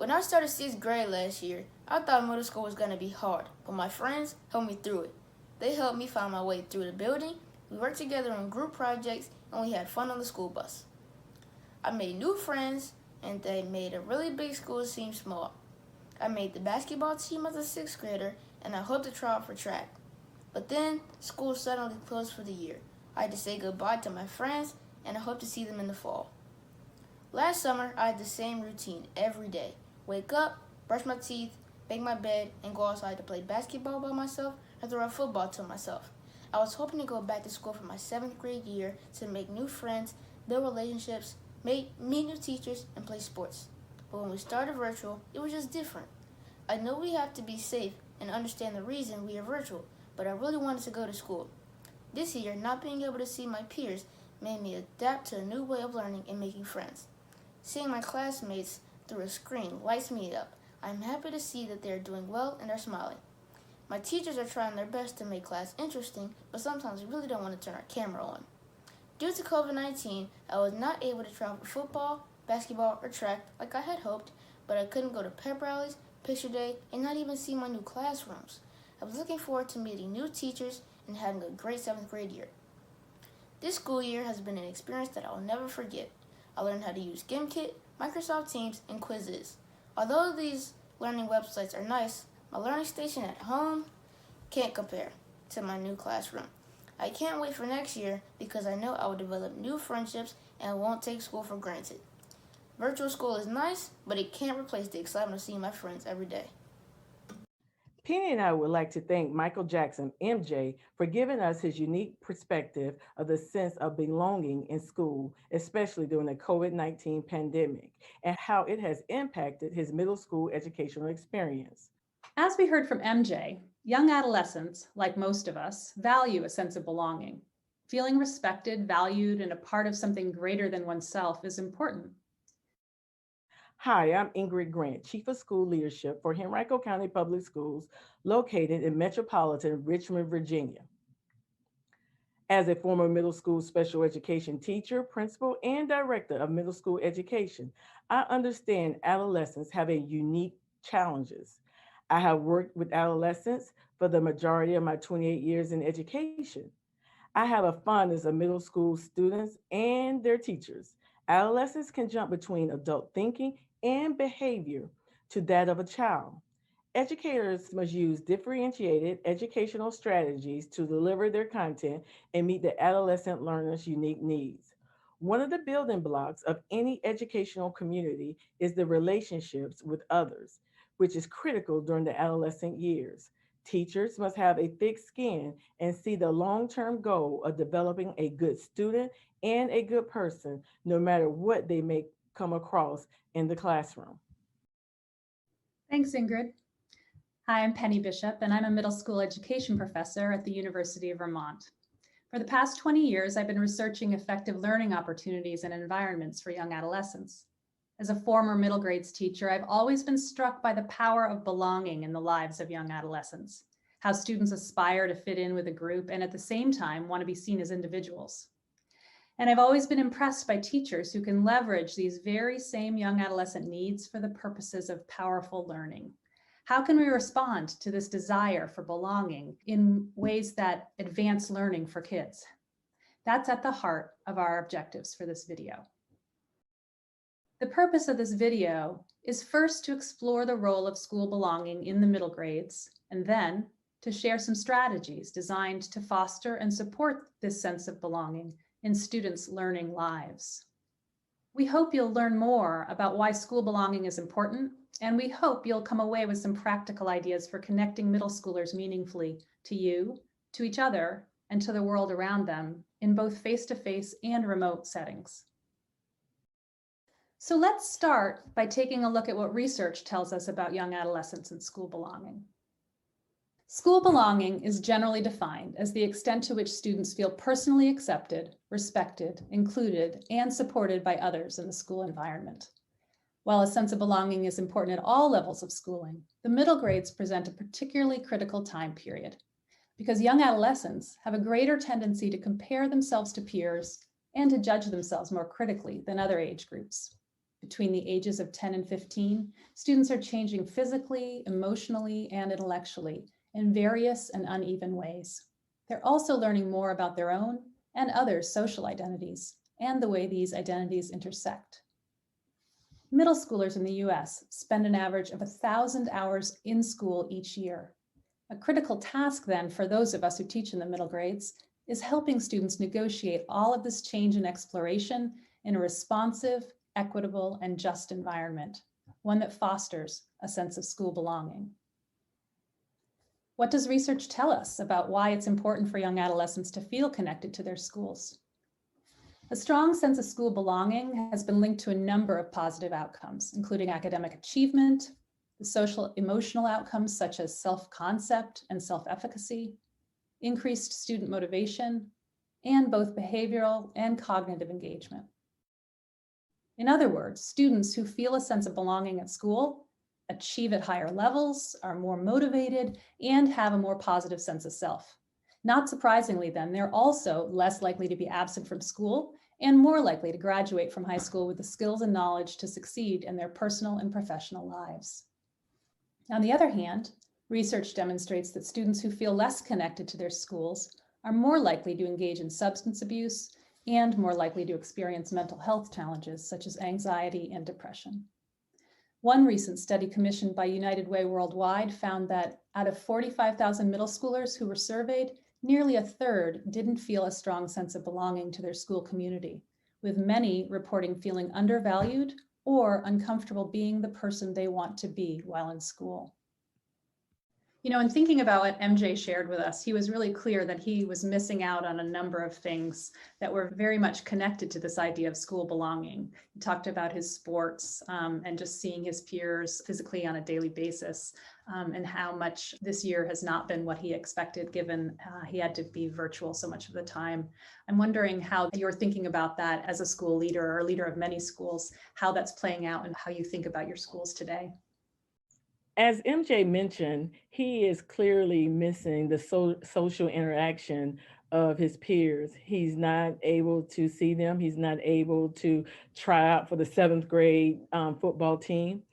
When I started 6th grade last year, I thought middle school was going to be hard, but my friends helped me through it. They helped me find my way through the building, we worked together on group projects, and we had fun on the school bus. I made new friends, and they made a really big school seem small. I made the basketball team as a 6th grader, and I hoped to try out for track. But then, school suddenly closed for the year. I had to say goodbye to my friends, and I hope to see them in the fall. Last summer, I had the same routine every day. Wake up, brush my teeth, make my bed, and go outside to play basketball by myself or throw a football to myself. I was hoping to go back to school for my 7th grade year to make new friends, build relationships, meet new teachers, and play sports. But when we started virtual, it was just different. I know we have to be safe and understand the reason we are virtual, but I really wanted to go to school. This year, not being able to see my peers made me adapt to a new way of learning and making friends. Seeing my classmates through a screen lights me up. I'm happy to see that they are doing well and are smiling. My teachers are trying their best to make class interesting, but sometimes we really don't want to turn our camera on. Due to COVID-19, I was not able to travel for football, basketball, or track like I had hoped, but I couldn't go to pep rallies, picture day, and not even see my new classrooms. I was looking forward to meeting new teachers and having a great 7th grade year. This school year has been an experience that I will never forget. I learned how to use GimKit, Microsoft Teams, and Quizzes. Although these learning websites are nice, my learning station at home can't compare to my new classroom. I can't wait for next year because I know I will develop new friendships and won't take school for granted. Virtual school is nice, but it can't replace the excitement of seeing my friends every day. Penny and I would like to thank Michael Jackson, MJ, for giving us his unique perspective of the sense of belonging in school, especially during the COVID-19 pandemic, and how it has impacted his middle school educational experience. As we heard from MJ, young adolescents, like most of us, value a sense of belonging. Feeling respected, valued, and a part of something greater than oneself is important. Hi, I'm Ingrid Grant, Chief of School Leadership for Henrico County Public Schools, located in metropolitan Richmond, Virginia. As a former middle school special education teacher, principal, and director of middle school education, I understand adolescents have a unique challenges. I have worked with adolescents for the majority of my 28 years in education. I have a fondness of middle school students and their teachers. Adolescents can jump between adult thinking and behavior to that of a child. Educators must use differentiated educational strategies to deliver their content and meet the adolescent learner's unique needs. One of the building blocks of any educational community is the relationships with others, which is critical during the adolescent years. Teachers must have a thick skin and see the long term goal of developing a good student and a good person, no matter what they may come across in the classroom. Thanks, Ingrid. Hi, I'm Penny Bishop, and I'm a middle school education professor at the University of Vermont. For the past 20 years, I've been researching effective learning opportunities and environments for young adolescents. As a former middle grades teacher, I've always been struck by the power of belonging in the lives of young adolescents, how students aspire to fit in with a group and at the same time want to be seen as individuals. And I've always been impressed by teachers who can leverage these very same young adolescent needs for the purposes of powerful learning. How can we respond to this desire for belonging in ways that advance learning for kids? That's at the heart of our objectives for this video. The purpose of this video is first to explore the role of school belonging in the middle grades, and then to share some strategies designed to foster and support this sense of belonging in students' learning lives. We hope you'll learn more about why school belonging is important, and we hope you'll come away with some practical ideas for connecting middle schoolers meaningfully to you, to each other, and to the world around them in both face-to-face and remote settings. So let's start by taking a look at what research tells us about young adolescents and school belonging. School belonging is generally defined as the extent to which students feel personally accepted, respected, included, and supported by others in the school environment. While a sense of belonging is important at all levels of schooling, the middle grades present a particularly critical time period because young adolescents have a greater tendency to compare themselves to peers and to judge themselves more critically than other age groups. Between the ages of 10 and 15, students are changing physically, emotionally, and intellectually in various and uneven ways. They're also learning more about their own and others' social identities and the way these identities intersect. Middle schoolers in the US spend an average of 1,000 hours in school each year. A critical task then for those of us who teach in the middle grades is helping students negotiate all of this change and exploration in a responsive, equitable, and just environment, one that fosters a sense of school belonging. What does research tell us about why it's important for young adolescents to feel connected to their schools? A strong sense of school belonging has been linked to a number of positive outcomes, including academic achievement, the social emotional outcomes such as self-concept and self-efficacy, increased student motivation, and both behavioral and cognitive engagement. In other words, students who feel a sense of belonging at school achieve at higher levels, are more motivated, and have a more positive sense of self. Not surprisingly then, they're also less likely to be absent from school and more likely to graduate from high school with the skills and knowledge to succeed in their personal and professional lives. On the other hand, research demonstrates that students who feel less connected to their schools are more likely to engage in substance abuse and more likely to experience mental health challenges such as anxiety and depression. One recent study commissioned by United Way Worldwide found that out of 45,000 middle schoolers who were surveyed, nearly a third didn't feel a strong sense of belonging to their school community, with many reporting feeling undervalued or uncomfortable being the person they want to be while in school. You know, in thinking about what MJ shared with us, he was really clear that he was missing out on a number of things that were very much connected to this idea of school belonging. He talked about his sports and just seeing his peers physically on a daily basis, and how much this year has not been what he expected, given he had to be virtual so much of the time. I'm wondering how you're thinking about that as a school leader or leader of many schools, how that's playing out and how you think about your schools today. As MJ mentioned, he is clearly missing the social interaction of his peers. He's not able to see them. He's not able to try out for the seventh grade football team.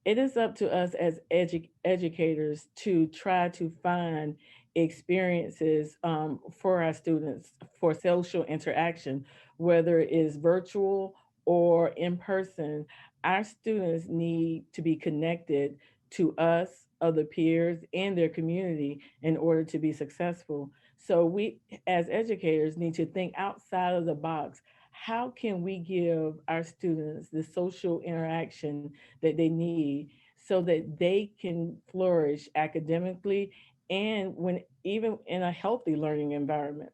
It is up to us as educators to try to find experiences for our students for social interaction, whether it is virtual or in person. Our students need to be connected to us, other peers, and their community in order to be successful. So we, as educators, need to think outside of the box. How can we give our students the social interaction that they need so that they can flourish academically and when even in a healthy learning environment?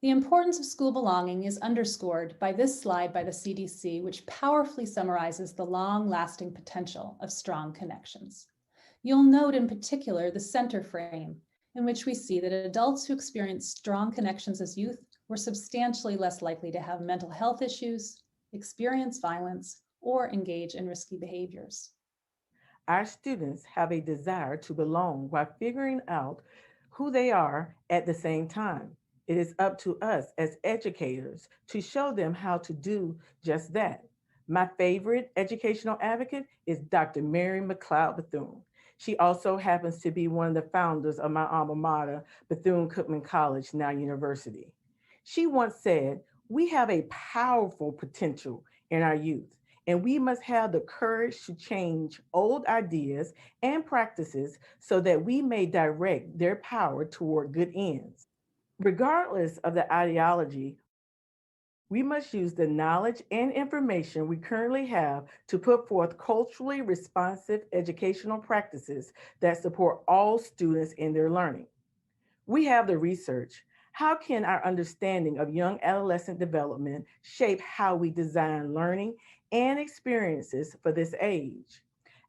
The importance of school belonging is underscored by this slide by the CDC, which powerfully summarizes the long-lasting potential of strong connections. You'll note in particular the center frame, in which we see that adults who experience strong connections as youth were substantially less likely to have mental health issues, experience violence, or engage in risky behaviors. Our students have a desire to belong while figuring out who they are at the same time. It is up to us as educators to show them how to do just that. My favorite educational advocate is Dr. Mary Mcleod Bethune. She also happens to be one of the founders of my alma mater, Bethune-Cookman College, now university. She once said, "We have a powerful potential in our youth, and we must have the courage to change old ideas and practices so that we may direct their power toward good ends. Regardless of the ideology, we must use the knowledge and information we currently have to put forth culturally responsive educational practices that support all students in their learning." We have the research. How can our understanding of young adolescent development shape how we design learning and experiences for this age?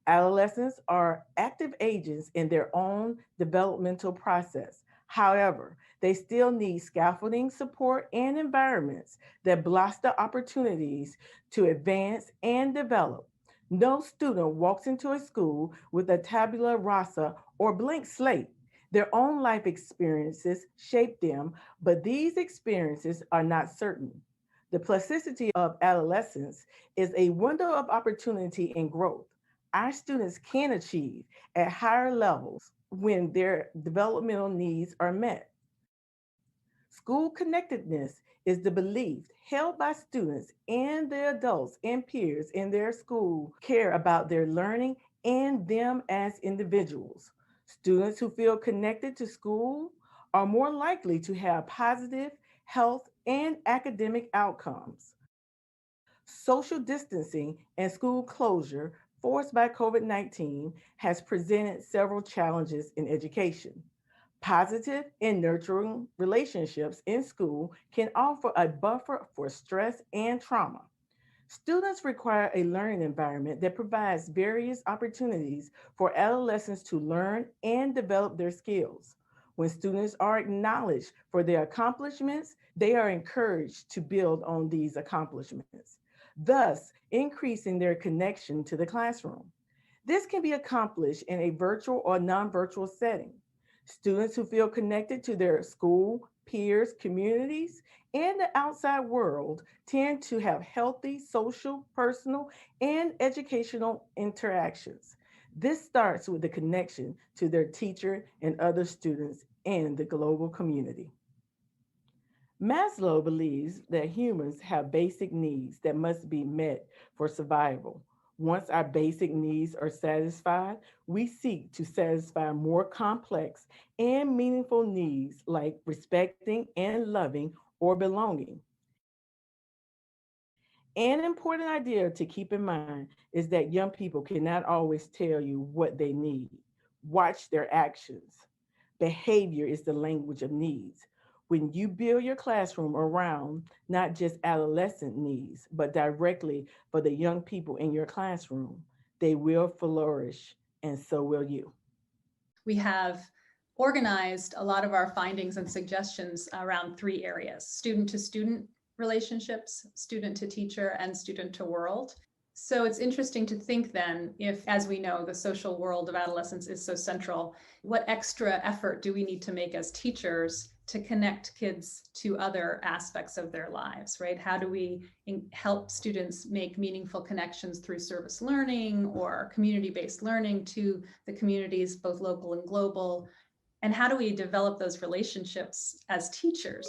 Adolescents are active agents in their own developmental process. However, they still need scaffolding support and environments that blossom opportunities to advance and develop. No student walks into a school with a tabula rasa or blank slate. Their own life experiences shape them, but these experiences are not certain. The plasticity of adolescence is a window of opportunity and growth. Our students can achieve at higher levels when their developmental needs are met. School connectedness is the belief held by students and the adults and peers in their school care about their learning and them as individuals. Students who feel connected to school are more likely to have positive health and academic outcomes. Social distancing and school closure forced by COVID-19 has presented several challenges in education. Positive and nurturing relationships in school can offer a buffer for stress and trauma. Students require a learning environment that provides various opportunities for adolescents to learn and develop their skills. When students are acknowledged for their accomplishments, they are encouraged to build on these accomplishments, thus increasing their connection to the classroom. This can be accomplished in a virtual or non virtual setting. Students who feel connected to their school, peers, communities, and the outside world tend to have healthy social, personal, and educational interactions. This starts with the connection to their teacher and other students and the global community. Maslow believes that humans have basic needs that must be met for survival. Once our basic needs are satisfied, we seek to satisfy more complex and meaningful needs like respecting and loving or belonging. An important idea to keep in mind is that young people cannot always tell you what they need. Watch their actions. Behavior is the language of needs. When you build your classroom around not just adolescent needs, but directly for the young people in your classroom, they will flourish, and so will you. We have organized a lot of our findings and suggestions around three areas: student to student relationships, student to teacher, and student to world. So it's interesting to think then, if, as we know, the social world of adolescence is so central, what extra effort do we need to make as teachers to connect kids to other aspects of their lives, right? How do we help students make meaningful connections through service learning or community-based learning to the communities, both local and global? And how do we develop those relationships as teachers?